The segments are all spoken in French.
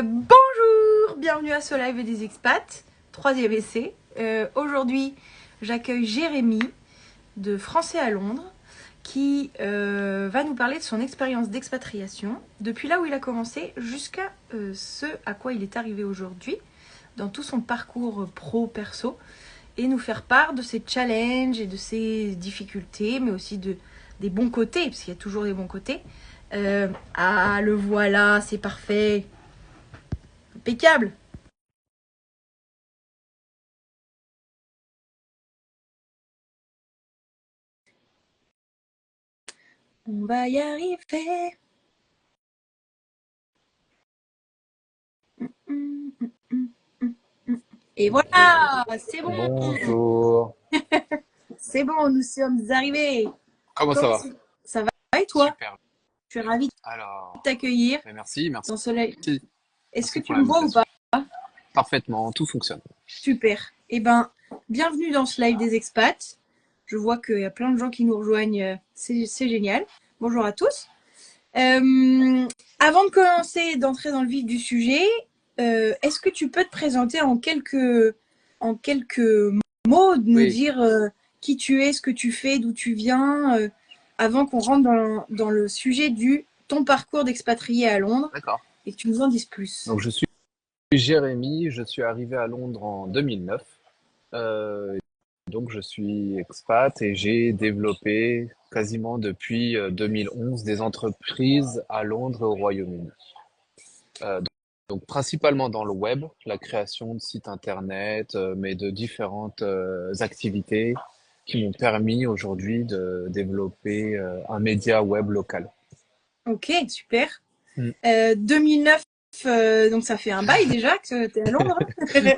Bonjour, bienvenue à ce live des expats, troisième essai. Aujourd'hui, j'accueille Jérémy de Français à Londres qui va nous parler de son expérience d'expatriation depuis là où il a commencé jusqu'à ce à quoi il est arrivé aujourd'hui dans tout son parcours pro-perso et nous faire part de ses challenges et de ses difficultés, mais aussi des bons côtés, parce qu'il y a toujours des bons côtés. Le voilà, c'est parfait. Impeccable. On va y arriver. Et voilà, c'est bon. Bonjour. C'est bon, nous sommes arrivés. Comment ça Comment va? ça va et toi? Super. Je suis ravie de Alors, t'accueillir merci, merci. dans ce live. Est-ce que Merci pour tu me vois ou l'invitation. pas? Parfaitement, tout fonctionne. Super. Eh ben, bienvenue dans ce live des expats. Je vois qu'il y a plein de gens qui nous rejoignent. C'est génial. Bonjour à tous. Avant de commencer, d'entrer dans le vif du sujet, est-ce que tu peux te présenter en quelques mots, de nous Oui, dire qui tu es, ce que tu fais, d'où tu viens, avant qu'on rentre dans le sujet ton parcours d'expatrié à Londres d'accord. et que tu nous en dises plus. Donc, je suis Jérémy, je suis arrivé à Londres en 2009. Euh, donc, je suis expat et j'ai développé quasiment depuis 2011 des entreprises à Londres et au Royaume-Uni. Euh, donc, principalement dans le web, la création de sites internet, mais de différentes activités qui m'ont permis aujourd'hui de développer un média web local. Ok, super. Mm. 2009, donc ça fait un bail déjà que tu es à Londres.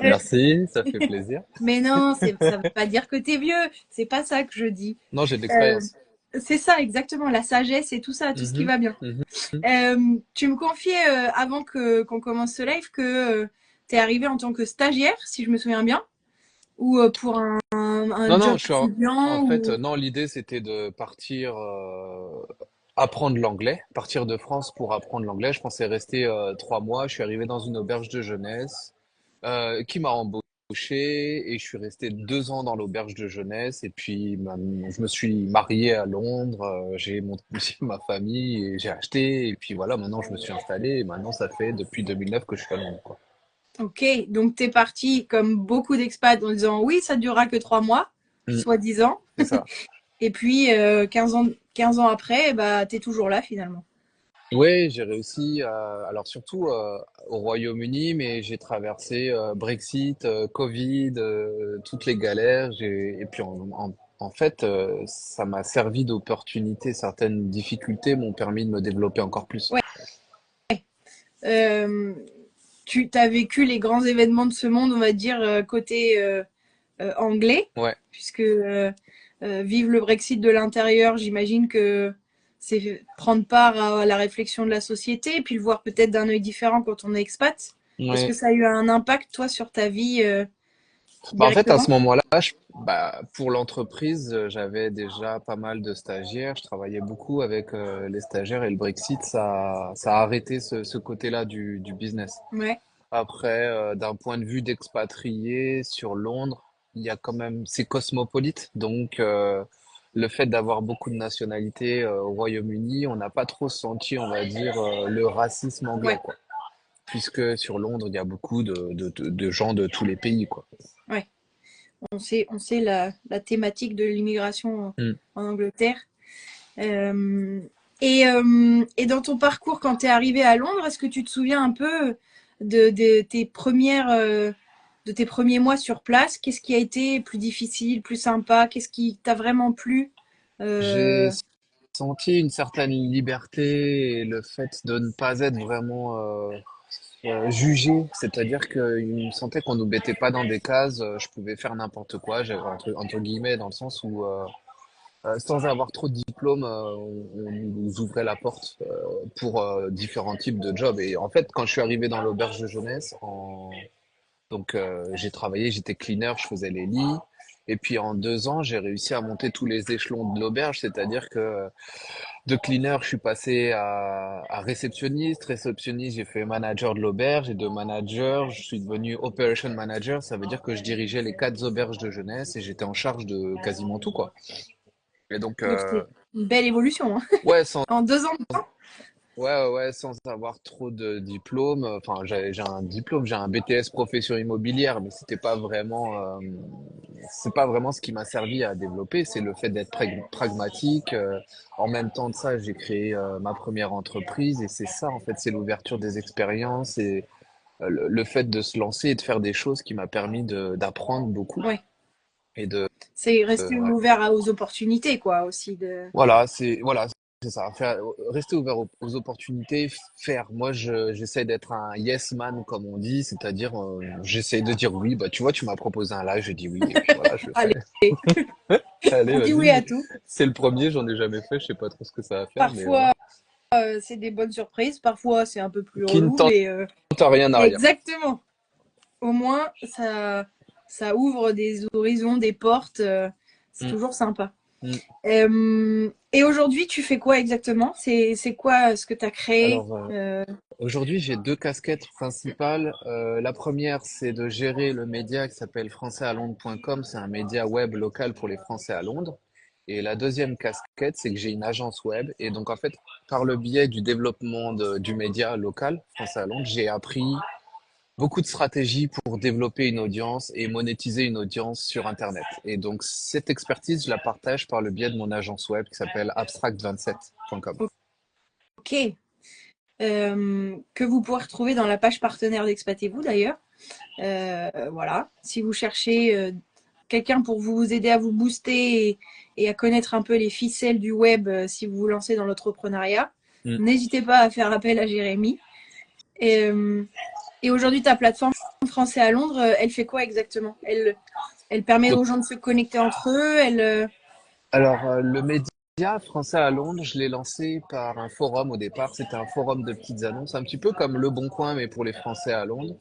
Merci, ça fait plaisir. Mais non, ça veut pas dire que tu es vieux. C'est pas ça que je dis. Non, j'ai de Euh, l'expérience. c'est ça, exactement, la sagesse et tout ça, tout ce qui Mhm, va bien. mhm. Tu me confiais avant qu'on commence ce live que tu es arrivé en tant que stagiaire, si je me souviens bien, ou pour un Non, non, job en étudiant fait, ou... non, l'idée c'était de partir apprendre l'anglais, partir de France pour apprendre l'anglais. Je pensais rester 3 mois. Je suis arrivé dans une auberge de jeunesse qui m'a embauché et je suis resté 2 ans dans l'auberge de jeunesse. Et puis, je me suis marié à Londres. J'ai monté ma famille et j'ai acheté. Et puis voilà, maintenant je me suis installé. Et maintenant, ça fait depuis 2009 que je suis à Londres, quoi. Ok, donc tu es parti comme beaucoup d'expats en disant oui, ça durera que 3 mois, Mm, soit 10 ans. c'est ça. Et puis 15 ans après, bah, tu es toujours là finalement. Oui, j'ai réussi alors surtout au Royaume-Uni, mais j'ai traversé Brexit, Covid, toutes les galères. Et puis en fait, ça m'a servi d'opportunité. Certaines difficultés m'ont permis de me développer encore plus. Ouais. Euh, Tu as vécu les grands événements de ce monde, on va dire, côté anglais, Ouais. puisque vivre le Brexit de l'intérieur, j'imagine que c'est prendre part à la réflexion de la société, et puis le voir peut-être d'un œil différent quand on est expat. Est-ce que Ouais. ça a eu un impact, toi, sur ta vie Bah, en fait, à ce directement? moment-là, pour l'entreprise, j'avais déjà pas mal de stagiaires. Je travaillais beaucoup avec les stagiaires et le Brexit, ça a arrêté ce côté-là du business. Ouais, Après, d'un point de vue d'expatrié sur Londres, il y a quand même, c'est cosmopolite. Donc, le fait d'avoir beaucoup de nationalités au Royaume-Uni, on n'a pas trop senti, on va dire, le racisme anglais, ouais, quoi. Puisque sur Londres, il y a beaucoup de gens de tous les pays, quoi. ouais. On sait la thématique de l'immigration Mm. en Angleterre. Euh, et dans ton parcours, quand tu es arrivé à Londres, est-ce que tu te souviens un peu de tes premiers mois sur place? Qu'est-ce qui a été plus difficile, plus sympa? Qu'est-ce qui t'a vraiment plu? J'ai Euh, senti une certaine liberté et le fait de ne pas être vraiment jugé, c'est-à-dire qu'il me sentait qu'on nous mettait pas dans des cases, je pouvais faire n'importe quoi, j'avais entre guillemets dans le sens où sans avoir trop de diplômes, on nous ouvrait la porte pour différents types de jobs. Et en fait, quand je suis arrivé dans l'auberge de jeunesse, donc j'ai travaillé, j'étais cleaner, je faisais les lits. Et puis en 2 ans, j'ai réussi à monter tous les échelons de l'auberge, c'est-à-dire que De cleaner, je suis passé à réceptionniste. Réceptionniste, j'ai fait manager de l'auberge. Et de manager, je suis devenu operation manager. Ça veut dire que je dirigeais les 4 auberges de jeunesse et j'étais en charge de quasiment tout, quoi. Et donc, Donc c'est une belle évolution, hein. ouais, sans, En 2 ans de temps. ouais, sans avoir trop de diplômes. Enfin, j'ai un diplôme, j'ai un BTS profession immobilière, mais c'est pas vraiment ce qui m'a servi à développer. C'est le fait d'être pragmatique. En même temps de ça, j'ai créé ma première entreprise et c'est ça, en fait, c'est l'ouverture des expériences et le fait de se lancer et de faire des choses qui m'a permis d'apprendre beaucoup Ouais. et de, C'est rester ouais. ouvert aux opportunités, quoi, aussi de. Voilà, c'est ça. Rester ouvert aux opportunités, faire. Moi, j'essaie d'être un yes man, comme on dit, c'est-à-dire, j'essaie de dire oui. Bah, tu vois, tu m'as proposé un live, je dis oui, et puis voilà, je le Allez, fais. Allez, on dit oui à vas-y. tout. C'est le premier, j'en ai jamais fait, je sais pas trop ce que ça va faire, mais voilà. Parfois, c'est des bonnes surprises. Parfois, c'est un peu plus Qui ne relou, tente mais rien n'a rien. exactement. Au moins, ça ouvre des horizons, des portes. C'est Mm, toujours sympa. mm. Et aujourd'hui, tu fais quoi exactement? C'est quoi ce que tu as créé? Alors, aujourd'hui, j'ai 2 casquettes principales. La première, c'est de gérer le média qui s'appelle françaisalondres.com. C'est un média web local pour les Français à Londres. Et la deuxième casquette, c'est que j'ai une agence web. Et donc, en fait, par le biais du développement du média local, Français à Londres, j'ai appris beaucoup de stratégies pour développer une audience et monétiser une audience sur Internet. Et donc, cette expertise, je la partage par le biais de mon agence web qui s'appelle abstract27.com. Ok. Que vous pourrez retrouver dans la page partenaire d'Expatez-vous d'ailleurs. Voilà. Si vous cherchez quelqu'un pour vous aider à vous booster et à connaître un peu les ficelles du web si vous vous lancez dans l'entrepreneuriat, Mm. n'hésitez pas à faire appel à Jérémy. Et aujourd'hui, ta plateforme Français à Londres, elle fait quoi exactement? Elle permet Donc, aux gens de se connecter entre eux. alors, le média français à Londres, je l'ai lancé par un forum au départ. C'était un forum de petites annonces, un petit peu comme Le Bon Coin, mais pour les Français à Londres.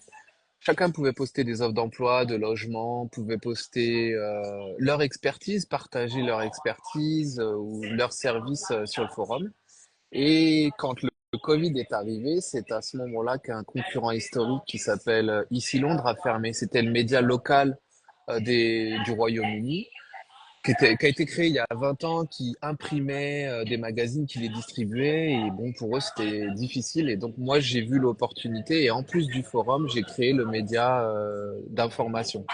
Chacun pouvait poster des offres d'emploi, de logement, pouvait poster leur expertise, partager leur expertise ou leurs services sur le forum. Et quand le Covid est arrivé, c'est à ce moment-là qu'un concurrent historique qui s'appelle Ici Londres a fermé. C'était le média local du Royaume-Uni qui a été créé il y a 20 ans, qui imprimait des magazines, qui les distribuait. Et bon, pour eux, c'était difficile. Et donc, moi, j'ai vu l'opportunité. Et en plus du forum, j'ai créé le média d'information.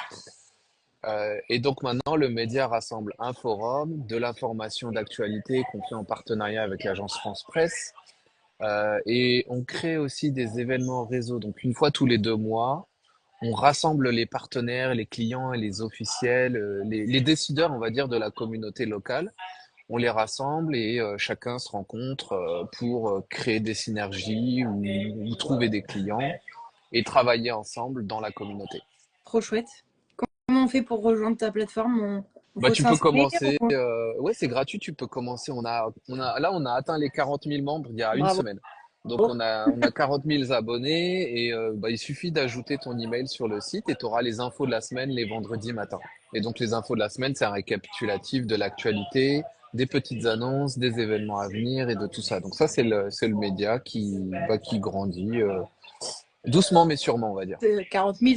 Et donc maintenant, le média rassemble un forum, de l'information d'actualité qu'on fait en partenariat avec l'agence France Presse. Et on crée aussi des événements réseau. Donc une fois tous les 2 mois, on rassemble les partenaires, les clients et les officiels, les décideurs, on va dire, de la communauté locale. On les rassemble et chacun se rencontre pour créer des synergies ou trouver des clients et travailler ensemble dans la communauté. Trop chouette. Comment on fait pour rejoindre ta plateforme? On Bah, faut tu peux s'inscrire? commencer. Ouais, c'est gratuit. Tu peux commencer. Là, on a atteint les 40 000 membres il y a une Bravo. semaine. Donc, on a 40 000 abonnés et bah, il suffit d'ajouter ton email sur le site et tu auras les infos de la semaine les vendredis matins. Et donc, les infos de la semaine, c'est un récapitulatif de l'actualité, des petites annonces, des événements à venir et de tout ça. Donc, ça, c'est le média qui grandit doucement mais sûrement, on va dire. 40 000,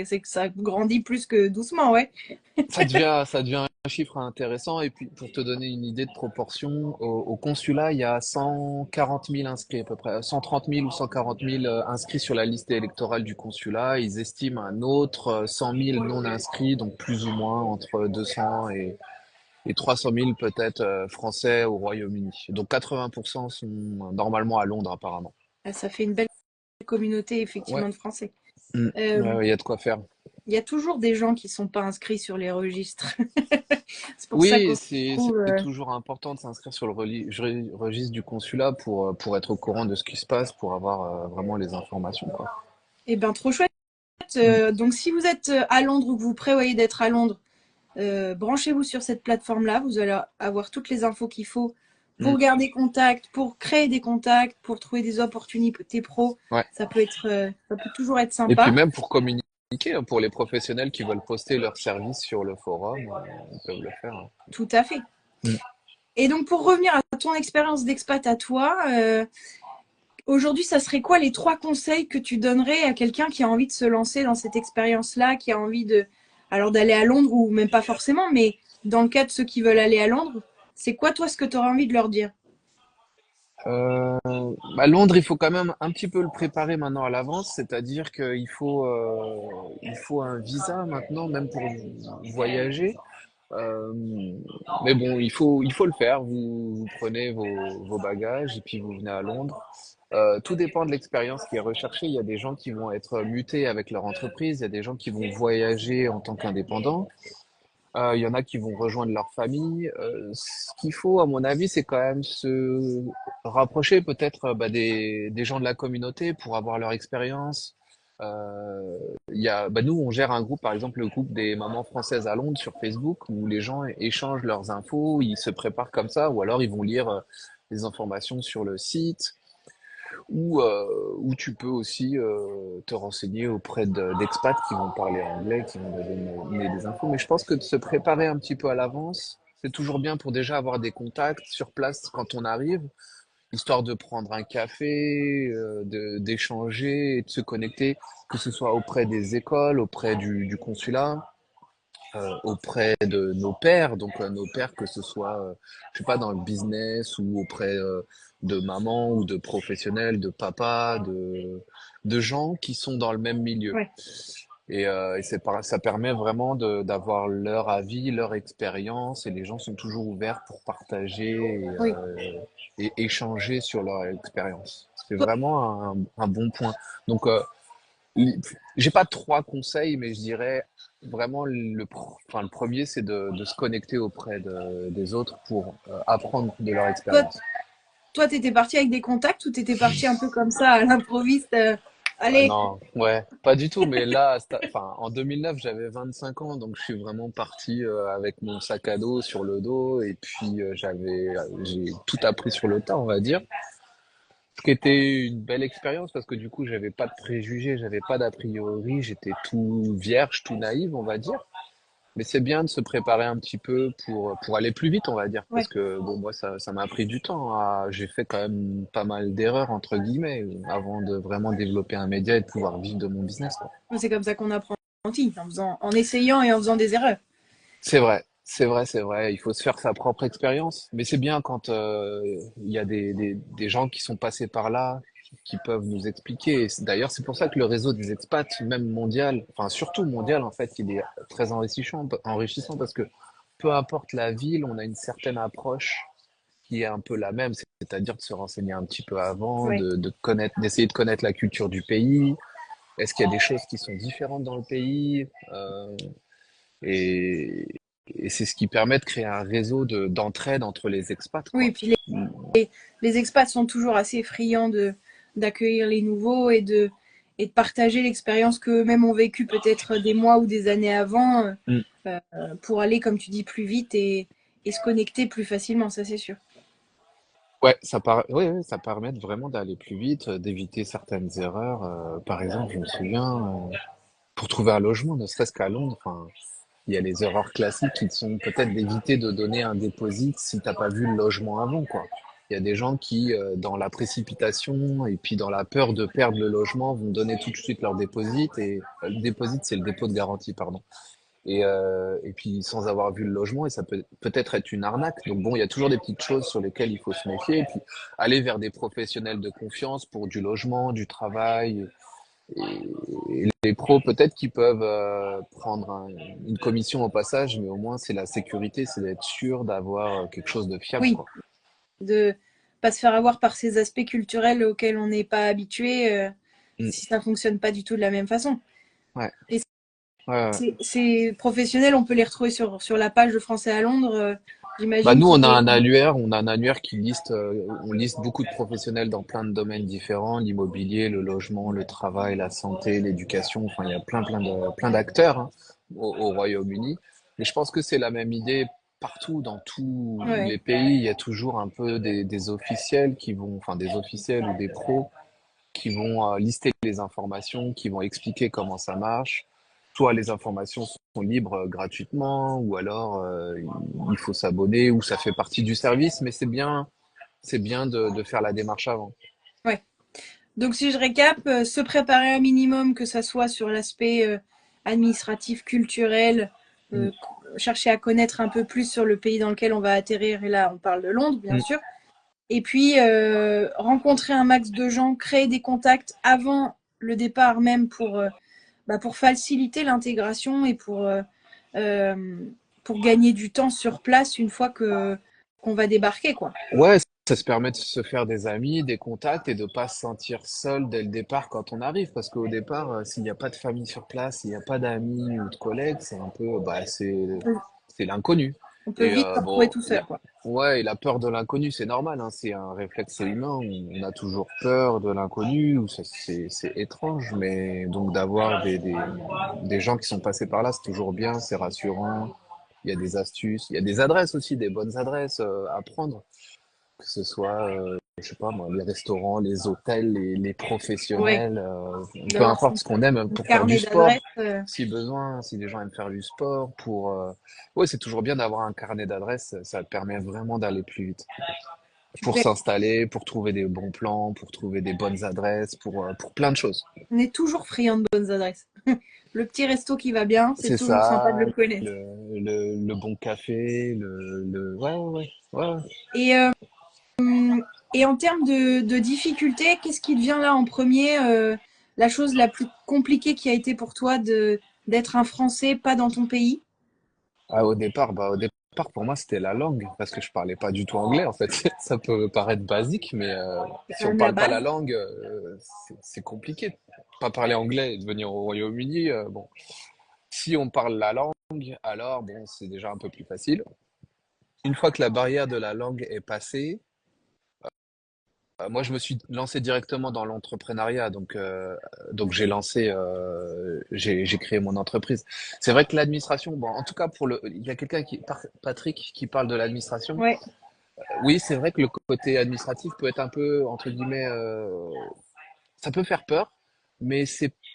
c'est que ça grandit plus que doucement, ouais. Ça devient un chiffre intéressant. Et puis, pour te donner une idée de proportion, au consulat, il y a 140 000 inscrits à peu près, 130 000 ou 140 000 inscrits sur la liste électorale du consulat. Ils estiment un autre 100 000 non inscrits, donc plus ou moins entre 200 et 300 000 peut-être Français au Royaume-Uni. Donc 80% sont normalement à Londres apparemment. Ça fait une belle communauté, Ouais, effectivement, de Français. ouais, Euh, ouais, il y a de quoi faire. Il y a toujours des gens qui sont pas inscrits sur les registres. C'est pour ça Oui, qu'on c'est trouve. c'est toujours important de s'inscrire sur le registre du consulat pour être au courant de ce qui se passe, pour avoir vraiment les informations, quoi. Eh ben, trop chouette. Mm, Donc, si vous êtes à Londres ou que vous prévoyez d'être à Londres, branchez-vous sur cette plateforme-là. Vous allez avoir toutes les infos qu'il faut mm, pour garder contact, pour créer des contacts, pour trouver des opportunités pro. ouais. Ça peut toujours être Et puis sympa. même pour communiquer, hein, pour les professionnels qui veulent poster leurs services sur le forum, ils peuvent le faire, hein. Tout à fait. Mm. Et donc, pour revenir à ton expérience d'expat à toi, aujourd'hui, ça serait quoi les 3 conseils que tu donnerais à quelqu'un qui a envie de se lancer dans cette expérience-là, qui a envie alors d'aller à Londres ou même pas forcément, mais dans le cas de ceux qui veulent aller à Londres, c'est quoi toi ce que tu aurais envie de leur dire? Euh, Londres, il faut quand même un petit peu le préparer maintenant à l'avance, c'est-à-dire il faut un visa maintenant, même pour voyager. Euh, mais bon, il faut le faire. Vous prenez vos bagages et puis vous venez à Londres. Tout dépend de l'expérience qui est recherchée. Il y a des gens qui vont être mutés avec leur entreprise, il y a des gens qui vont voyager en tant qu'indépendants. Il y en a qui vont rejoindre leur famille. Ce qu'il faut, à mon avis, c'est quand même se rapprocher peut-être des gens de la communauté pour avoir leur expérience. Nous, on gère un groupe, par exemple, le groupe des mamans françaises à Londres sur Facebook, où les gens échangent leurs infos, ils se préparent comme ça, ou alors ils vont lire des informations sur le site. Ou tu peux aussi te renseigner auprès d'expats qui vont parler anglais, qui vont donner des infos. Mais je pense que de se préparer un petit peu à l'avance, c'est toujours bien pour déjà avoir des contacts sur place quand on arrive, histoire de prendre un café, d'échanger et de se connecter, que ce soit auprès des écoles, auprès du consulat, auprès de nos pairs, donc nos pairs que ce soit, je sais pas, dans le business ou auprès de maman ou de professionnels, de papa, de gens qui sont dans le même milieu. Ouais. Ça permet vraiment d'avoir leur avis, leur expérience, et les gens sont toujours ouverts pour partager Oui. et échanger sur leur expérience. C'est Toi, vraiment un bon point. Donc, j'ai pas 3 conseils, mais je dirais vraiment le premier, c'est de se connecter auprès des autres pour apprendre de leur toi, expérience. toi, t'étais parti avec des contacts ou t'étais parti un peu comme ça à l'improviste, allez. Non, ouais, pas du tout. Mais là, en 2009, j'avais 25 ans, donc je suis vraiment parti avec mon sac à dos sur le dos, et puis j'ai tout appris sur le tas, on va dire. Ce qui était une belle expérience parce que du coup, j'avais pas de préjugés, j'avais pas d'a priori, j'étais tout vierge, tout naïf, on va dire. Mais c'est bien de se préparer un petit peu pour aller plus vite, on va dire. Parce Ouais. que, bon, moi, ça m'a pris du temps. J'ai fait quand même pas mal d'erreurs, entre guillemets, avant de vraiment développer un média et de pouvoir vivre de mon business, quoi. C'est comme ça qu'on apprend, en essayant et en faisant des erreurs. C'est vrai, c'est vrai, c'est vrai. Il faut se faire sa propre expérience. Mais c'est bien quand il y a des gens qui sont passés par là, qui peuvent nous expliquer. D'ailleurs, c'est pour ça que le réseau des expats, même mondial, enfin surtout mondial, en fait, il est très enrichissant parce que peu importe la ville, on a une certaine approche qui est un peu la même, c'est-à-dire de se renseigner un petit peu avant, Ouais. de connaître, d'essayer de connaître la culture du pays. Est-ce qu'il y a des choses qui sont différentes dans le pays? Et, et c'est ce qui permet de créer un réseau d'entraide entre les expats, Oui, quoi. puis les expats sont toujours assez friands d'accueillir les nouveaux et de partager l'expérience qu'eux-mêmes ont vécue peut-être des mois ou des années avant Mm. pour aller, comme tu dis, plus vite et se connecter plus facilement, ça c'est sûr. Ouais, ouais, ouais, ça permet vraiment d'aller plus vite, d'éviter certaines erreurs. Par exemple, je me souviens, pour trouver un logement, ne serait-ce qu'à Londres, enfin, il y a les erreurs classiques qui sont peut-être d'éviter de donner un dépôt si t'as pas vu le logement avant, quoi. Il y a des gens qui, dans la précipitation et puis dans la peur de perdre le logement, vont donner tout de suite leur dépôt et le dépôt, c'est le dépôt de garantie, pardon. Et puis sans avoir vu le logement, et ça peut peut-être être une arnaque. Donc bon, il y a toujours des petites choses sur lesquelles il faut se méfier, et puis aller vers des professionnels de confiance pour du logement, du travail. Et les pros, peut-être qu'ils peuvent prendre une commission au passage, mais au moins c'est la sécurité, c'est d'être sûr d'avoir quelque chose de fiable, Oui, quoi. de pas se faire avoir par ces aspects culturels auxquels on n'est pas habitué Mm. si ça fonctionne pas du tout de la même façon. Ouais, Et ouais, ouais. ces professionnels, on peut les retrouver sur la page de Français à Londres, Bah j'imagine nous qu'ils te... on a un annuaire qui liste, on liste beaucoup de professionnels dans plein de domaines différents, l'immobilier, le logement, le travail, la santé, l'éducation. Enfin, il y a plein d'acteurs hein, au Royaume-Uni. Mais je pense que c'est la même idée partout, dans tous Ouais. les pays. Il y a toujours un peu des officiels enfin des officiels ou des pros qui vont lister les informations, qui vont expliquer comment ça marche. Soit les informations sont libres gratuitement, ou alors il faut s'abonner, ou ça fait partie du service. Mais c'est bien. c'est bien de faire la démarche avant. Ouais. Donc si je récap, se préparer un minimum, que ça soit sur l'aspect administratif, culturel, Mm, chercher à connaître un peu plus sur le pays dans lequel on va atterrir. Et là, on parle de Londres, bien mm. sûr. Et puis rencontrer un max de gens, créer des contacts avant le départ même pour faciliter l'intégration et euh, pour gagner du temps sur place une fois que qu'on va débarquer, quoi. Ouais, ça se permet de se faire des amis, des contacts et de pas se sentir seul dès le départ quand on arrive. Parce qu'au départ, s'il n'y a pas de famille sur place, s'il n'y a pas d'amis ou de collègues, c'est un peu, bah, c'est l'inconnu. On peut Et vite se retrouver bon, tout seul, quoi. ouais, et la peur de l'inconnu, c'est normal, hein, c'est un réflexe humain. On a toujours peur de l'inconnu, ou c'est étrange, mais donc d'avoir des gens qui sont passés par là, c'est toujours bien, c'est rassurant. Il y a des astuces, il y a des adresses aussi, des bonnes adresses à prendre, que ce soit, je sais pas moi, les restaurants, les hôtels, les Ouais, professionnels, peu d'avoir importe ce qu'on aime son pour faire du carnet sport, d'adresses. si besoin, si les gens aiment faire du sport, ouais, c'est toujours bien d'avoir un carnet d'adresses, ça permet vraiment d'aller plus vite. Pour Super. s'installer, pour trouver des bons plans, pour trouver des bonnes adresses, pour plein de choses. On est toujours friand de bonnes adresses. Le petit resto qui va bien, c'est C'est toujours sympa de ça, le connaître. le bon café, ouais, ouais, ouais, ouais. Et, euh, et en termes de difficulté, qu'est-ce qui te vient là en premier, la chose la plus compliquée qui a été pour toi d'être un Français pas dans ton pays? Ah, au départ, pour moi, c'était la langue, parce que je parlais pas du tout anglais, en fait. Ça peut paraître basique, mais C'est si quand on même la parle pas la base. langue, c'est compliqué. Pas parler anglais et de venir au Royaume-Uni, bon. Si on parle la langue, alors bon, c'est déjà un peu plus facile. Une fois que la barrière de la langue est passée, moi, je me suis lancé directement dans l'entrepreneuriat, donc j'ai créé mon entreprise. C'est vrai que l'administration, bon, en tout cas il y a Patrick, qui parle de l'administration. Ouais. Oui, c'est vrai que le côté administratif peut être un peu, entre guillemets, ça peut faire peur, mais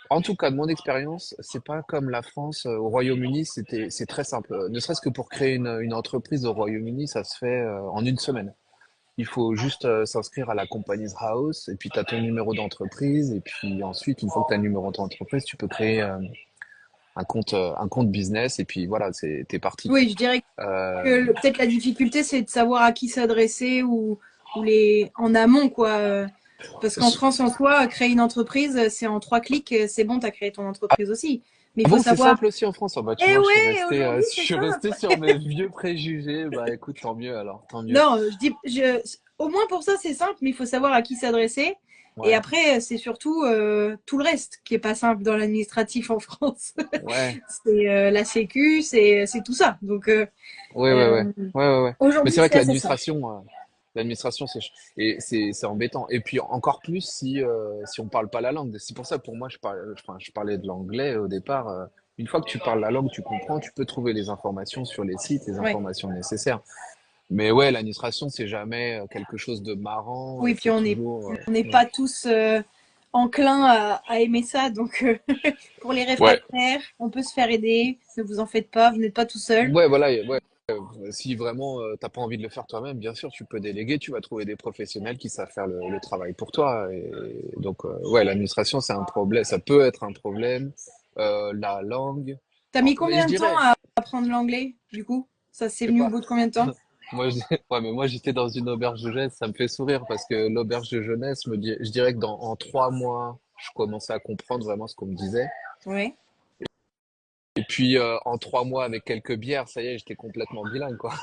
en tout cas, de mon expérience, c'est pas comme la France. Au Royaume-Uni, c'est très simple. Ne serait-ce que pour créer une entreprise au Royaume-Uni, ça se fait en une semaine. Il faut juste s'inscrire à la Companies House et puis tu as ton numéro d'entreprise et puis ensuite, une fois que tu as le numéro d'entreprise, tu peux créer un compte business et puis voilà, t'es parti. Oui, je dirais que Euh, peut-être la difficulté, c'est de savoir à qui s'adresser ou les en amont, quoi. Parce qu'en France, en soi, créer une entreprise, c'est en 3 clics, c'est bon, t'as créé ton entreprise aussi. Mais il ah faut bon, c'est savoir. simple aussi en France. Ah bah tu Eh vois, ouais, aujourd'hui, je c'est suis resté simple. sur mes vieux préjugés. Bah écoute, tant mieux alors, tant mieux. Non, au moins pour ça, c'est simple, mais il faut savoir à qui s'adresser. Et Ouais, après, c'est surtout tout le reste qui est pas simple dans l'administratif en France. ouais, C'est la Sécu, c'est tout ça. Donc ouais, ouais, euh, ouais, ouais, ouais, ouais. Mais aujourd'hui, c'est vrai c'est que assez simple. l'administration, c'est embêtant. Et puis encore plus si on parle pas la langue. C'est pour ça, pour moi, enfin, je parlais de l'anglais au départ. Une fois que tu parles la langue, tu comprends, tu peux trouver les informations sur les sites, les Ouais. informations nécessaires. Mais ouais, l'administration, c'est jamais quelque chose de marrant. Oui, puis C'est toujours. on n'est pas tous enclins à aimer ça. Donc pour les Ouais, réfractaires, on peut se faire aider. Ne vous en faites pas, vous n'êtes pas tout seul. ouais, voilà, ouais. Si vraiment t'as pas envie de le faire toi-même, bien sûr, tu peux déléguer, tu vas trouver des professionnels qui savent faire le travail pour toi. Et donc, ouais, l'administration, c'est un problème, ça peut être un problème. La langue, T'as mis mais je combien de temps dirais, à apprendre l'anglais, du coup? Ça s'est je sais venu au pas. bout de combien de temps? Ouais, mais moi j'étais dans une auberge de jeunesse, ça me fait sourire parce que l'auberge de jeunesse, je dirais que en 3 mois, je commençais à comprendre vraiment ce qu'on me disait. Ouais. Et puis en 3 mois, avec quelques bières, ça y est, j'étais complètement bilingue, quoi.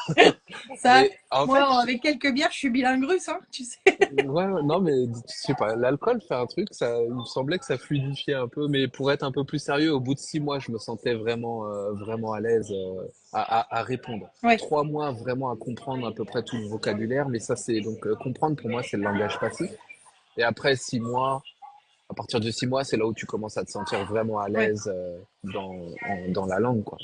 Ça, Mais en fait, moi, avec quelques bières, je suis bilingue russe, hein, tu sais. ouais, ouais, non, mais je sais pas, l'alcool fait un truc, il me semblait que ça fluidifiait un peu, mais pour être un peu plus sérieux, au bout de 6 mois, je me sentais vraiment à l'aise à répondre. Ouais. 3 mois vraiment à comprendre à peu près tout le vocabulaire, mais ça c'est donc comprendre pour moi c'est le langage passif. Et après 6 mois, à partir de 6 mois, c'est là où tu commences à te sentir vraiment à Ouais. l'aise dans la langue, quoi.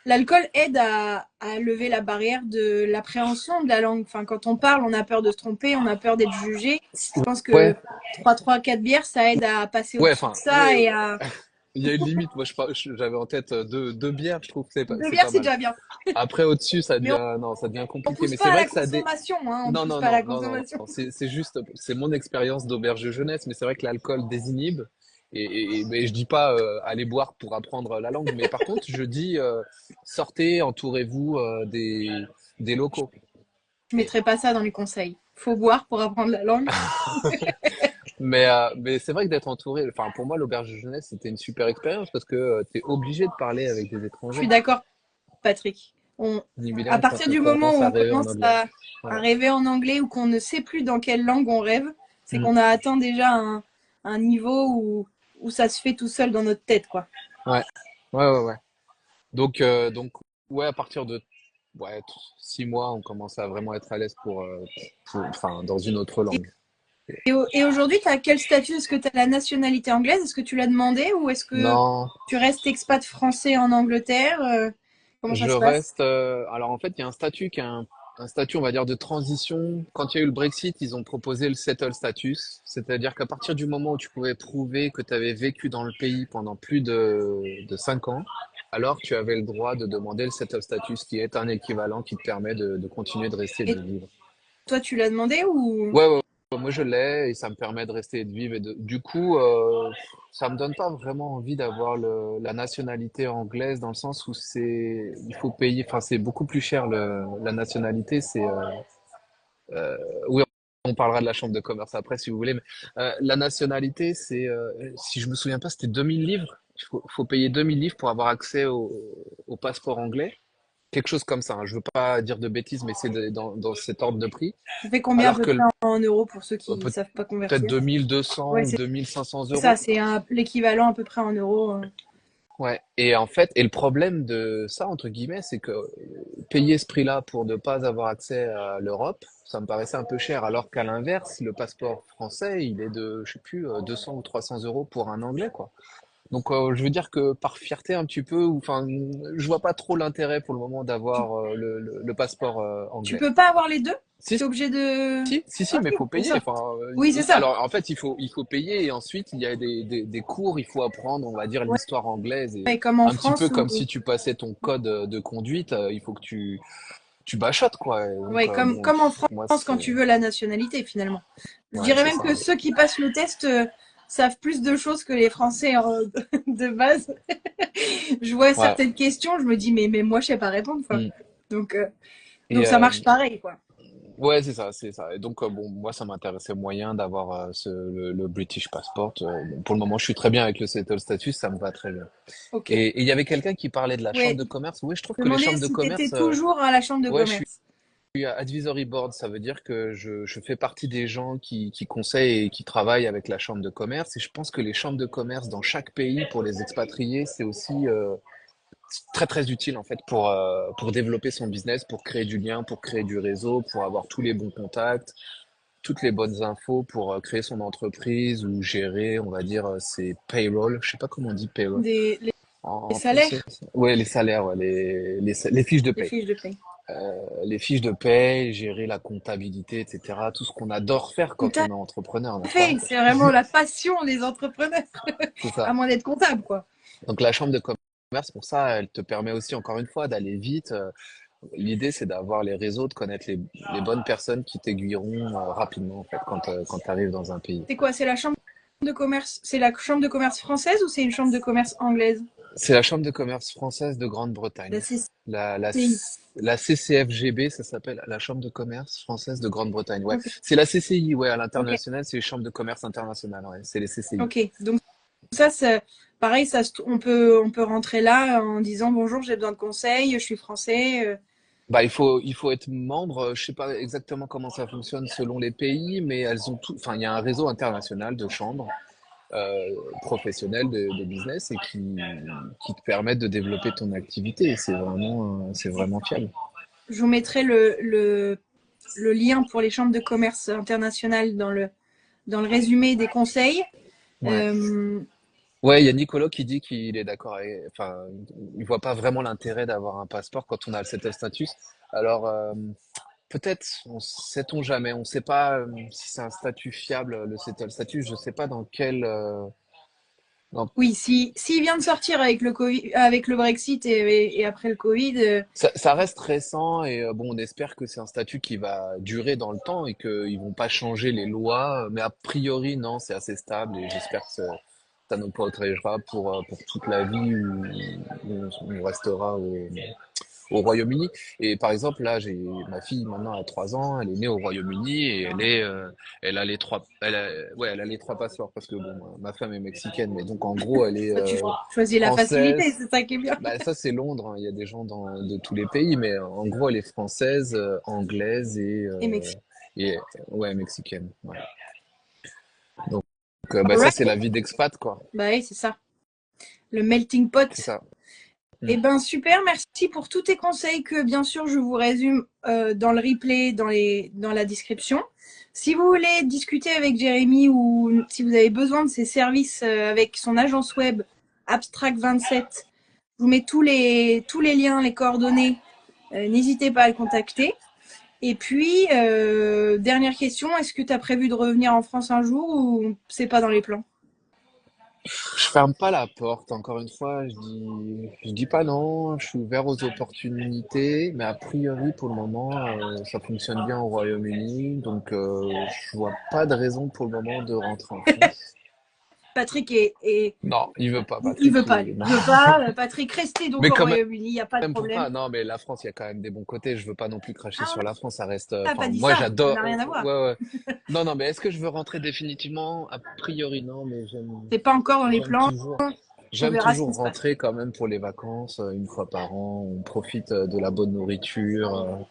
L'alcool aide à lever la barrière de l'appréhension de la langue. Enfin, quand on parle, on a peur de se tromper, on a peur d'être jugé. Je pense Ouais, que 3, 4 bières, ça aide à passer ouais, au-dessus de enfin, ça ouais, et il y a une limite. Moi, j'avais en tête deux bières. Je trouve que Deux c'est bières, pas c'est mal. déjà bien. Après, au-dessus, Mais non, ça devient on compliqué. pousse Mais c'est pas à vrai la que ça consommation, hein. On ne non, pousse non, pas à la non, non, non, consommation. non. C'est juste, c'est mon expérience d'auberge de jeunesse. Mais c'est vrai que l'alcool désinhibe. Mais je dis pas allez boire pour apprendre la langue. Mais par contre, je dis sortez, entourez-vous des locaux. Je mettrai pas ça dans les conseils. Faut boire pour apprendre la langue. Mais c'est vrai que d'être entouré, enfin pour moi l'auberge de jeunesse c'était une super expérience parce que tu es obligé de parler avec des Je suis étrangers. d'accord, Patrick. À Évidemment quand partir on du moment commence où à on rêver en commence anglais. à Ouais. rêver en anglais ou qu'on ne sait plus dans quelle langue on rêve, c'est Mm. qu'on a atteint déjà un niveau où ça se fait tout seul dans notre tête, quoi. Ouais. Ouais. Donc ouais, à partir de ouais, 6 mois, on commence à vraiment être à l'aise enfin, dans une autre langue. Et aujourd'hui, tu as quel statut? Est-ce que tu as la nationalité anglaise? Est-ce que tu l'as demandé? Ou est-ce que Non, tu restes expat français en Angleterre? Comment ça je se passe? reste. Alors en fait, il y a un statut un statut, on va dire, de transition. Quand il y a eu le Brexit, ils ont proposé le settle status, c'est-à-dire qu'à partir du moment où tu pouvais prouver que tu avais vécu dans le pays pendant plus de 5 ans, alors tu avais le droit de demander le settle status, qui est un équivalent qui te permet de continuer de rester et Et de vivre. toi, tu l'as demandé ou Moi je l'ai et ça me permet de rester et de vivre. Du coup, ça me donne pas vraiment envie d'avoir la nationalité anglaise dans le sens où il faut payer, enfin c'est beaucoup plus cher la nationalité. Oui, on parlera de la chambre de commerce après si vous voulez, mais la nationalité si je me souviens pas, c'était 2000 livres. Faut payer 2000 livres pour avoir accès au passeport anglais. Quelque chose comme ça, hein. Je veux pas dire de bêtises, mais dans cet ordre de prix. ça fait combien à Alors peu que près en euros pour ceux qui ne peut- savent pas peut-être convertir? 2200 Ouais, ou c'est 2500 ça, euros. c'est l'équivalent à peu près en euros. Ouais. Et en fait, et le problème de ça, entre guillemets, c'est que payer ce prix-là pour ne pas avoir accès à l'Europe, ça me paraissait un peu cher. Alors qu'à l'inverse, le passeport français, il est de, je sais plus, 200 ou 300 euros pour un Anglais, quoi. Donc, je veux dire que par fierté un petit peu, enfin, je vois pas trop l'intérêt pour le moment Tu, d'avoir le passeport tu anglais. peux pas avoir les deux? Si, T'es obligé de. si, Ok, mais faut bon payer. ça. Enfin, Oui, c'est ça. alors en fait, il faut payer et ensuite il y a des cours. Il faut apprendre, on va dire, Ouais, l'histoire anglaise et ouais, comme en un petit peu France comme si ou. tu passais ton code de conduite. Il faut que tu bachotes quoi. Et donc Ouais, bon, comme en moi France quand c'est tu veux la nationalité finalement. Je ouais, dirais c'est même ça. que ceux qui passent le test savent plus de choses que les Français de base. Je vois Ouais. certaines questions, je me dis mais moi je sais pas répondre quoi. Mm. Donc Et ça marche pareil quoi. ouais, c'est ça, c'est ça. Et donc bon, moi ça m'intéressait moyen d'avoir le British passport. Bon, pour le moment, je suis très bien avec le settle status, ça me va très bien. Ok. Et il y avait quelqu'un qui parlait de la chambre Ouais, de commerce. Oui, je trouve que les demander chambres de si tu étais commerce, toujours à la chambre de ouais, commerce. suis advisory board, ça veut dire que je fais partie des gens qui conseillent et qui travaillent avec la chambre de commerce. Et je pense que les chambres de commerce dans chaque pays pour les expatriés, c'est aussi très très utile en fait pour développer son business, pour créer du lien, pour créer du réseau, pour avoir tous les bons contacts, toutes les bonnes infos pour créer son entreprise ou gérer, on va dire, ses payroll. Je sais pas comment on dit payroll Des, les en français. salaires, Ouais, les salaires, ouais, les fiches de les paye. fiches de paie. Les fiches de paye, gérer la comptabilité, etc. Tout ce qu'on adore faire Tout quand on est entrepreneur, à n'est-ce pas? fait, c'est vraiment la passion des entrepreneurs, C'est à ça. moins d'être comptable quoi. Donc la chambre de commerce, pour ça, elle te permet aussi, encore une fois, d'aller vite. L'idée, c'est d'avoir les réseaux, de connaître les bonnes personnes qui t'aiguilleront rapidement, en fait, quand tu arrives dans un pays. C'est quoi? C'est la chambre de commerce, c'est la chambre de commerce française ou c'est une chambre de commerce anglaise? C'est la chambre de commerce française de La Grande-Bretagne. La, la, CCI. la CCFGB, ça s'appelle la Chambre de commerce française de Grande-Bretagne. Ouais, Ok, c'est la CCI, ouais, à ok, l'international, c'est les chambres de commerce internationales, ouais, c'est les CCI. ok. Donc ça, pareil, on peut rentrer là en disant bonjour, j'ai besoin de conseils, je suis français. Bah, il faut être membre. Je sais pas exactement comment ça fonctionne selon les pays, mais elles ont tout. Enfin, il y a un réseau international de chambres euh, professionnelles de business et qui te permettent de développer ton activité. Et c'est vraiment fiable. Je vous mettrai le lien pour les chambres de commerce internationales dans le résumé des conseils. Ouais. Euh, Ouais, il y a Nicolas qui dit qu'il est d'accord. Enfin, il voit pas vraiment l'intérêt d'avoir un passeport quand on a le settle status. Alors, peut-être, sait-on jamais. On sait pas si c'est un statut fiable, le settle status. Je sais pas Non, Oui, s'il vient de sortir avec le Covid, avec le Brexit et après le Covid, ça reste récent et bon, on espère que c'est un statut qui va durer dans le temps et qu'ils vont pas changer les lois. Mais a priori, non, c'est assez stable et j'espère que ça nous protégera pour toute la vie où on restera au Royaume-Uni. Et par exemple, là, j'ai ma fille maintenant à 3 ans, elle est née au Royaume-Uni et elle a les trois, ouais, elle a les trois passeports parce que bon, ma femme est mexicaine, mais donc en gros, elle est toi, tu choisis la facilité, française. c'est ça qui est bien. Bah ça c'est Londres, hein. Il y a des gens de tous les pays, mais en gros elle est française, anglaise Et Mexique. et ouais mexicaine. Ouais. Donc bah ça Alright. c'est la vie d'expat quoi. Bah oui, c'est ça. Le melting C'est pot. ça. Mm. Eh ben super, merci pour tous tes conseils que bien sûr je vous résume dans le replay, dans la description. Si vous voulez discuter avec Jérémy ou si vous avez besoin de ses services avec son agence web Abstract27, je vous mets tous les liens, les coordonnées. N'hésitez pas à le contacter. Et puis, dernière question, est-ce que tu as prévu de revenir en France un jour ou c'est pas dans les plans? Je ferme pas la porte, encore une fois, je dis pas non, je suis ouvert aux opportunités, mais a priori pour le moment ça fonctionne bien au Royaume-Uni, donc je vois pas de raison pour le moment de rentrer en France. Patrick Non, il veut pas, il Patrick, veut pas, non. il veut pas. Patrick, restez donc Mais au quand même. Royaume-Uni, il n'y a pas de Même problème. pas. Non, mais la France, il y a quand même des bons côtés. Je veux pas non plus cracher Ah, sur la France. Ça reste. on n'a pas Enfin, dit moi, ça, ça j'adore. n'a rien à voir. Ouais, ouais. Non, non, mais est-ce que je veux rentrer définitivement? A priori, non, mais C'est pas encore dans les j'aime plans, toujours, on j'aime verra ce qui toujours se passe. rentrer quand même pour les vacances, une fois par an. On profite de la bonne nourriture,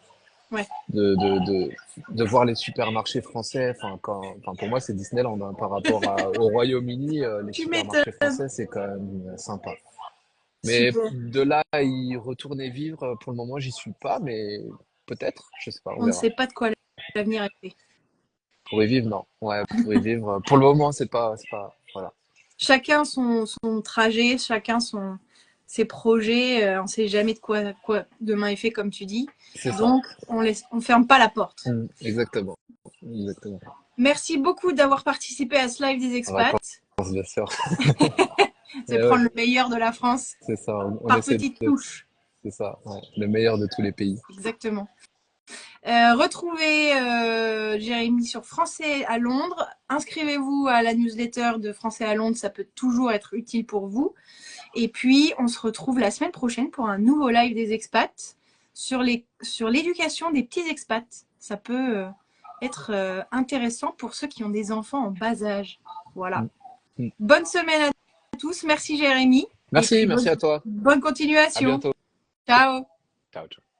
Ouais, de voir les supermarchés français. Enfin, pour moi, c'est Disneyland, hein, par rapport au Royaume-Uni. Les tu supermarchés m'étonnes. français, c'est quand même sympa. Mais Super. de là à y retourner vivre, pour le moment, j'y suis pas, mais peut-être, je sais pas, on On ne verra. sait pas de quoi l'avenir est fait. Pour y vivre, non. Ouais, pour y vivre, pour le moment, c'est pas, voilà. Chacun son trajet, ses projets. On ne sait jamais de quoi demain est fait, comme tu dis. C'est ça. Donc, on ferme pas la porte. Exactement. Exactement. Merci beaucoup d'avoir participé à ce live des En vacances, expats. bien sûr. C'est Et ouais, prendre le meilleur de la France c'est ça. On par essaie petites d'être, touches. c'est ça, ouais, le meilleur de tous les pays. Exactement. Retrouvez Jérémy sur Français à Londres. Inscrivez-vous à la newsletter de Français à Londres, ça peut toujours être utile pour vous. Et puis, on se retrouve la semaine prochaine pour un nouveau live des expats sur l'éducation des petits expats. Ça peut être intéressant pour ceux qui ont des enfants en bas âge. Voilà. Mm. Mm. Bonne semaine à tous. Merci Jérémy. Et Merci, puis merci à toi. bonne À continuation. bientôt. Ciao. Ciao, ciao.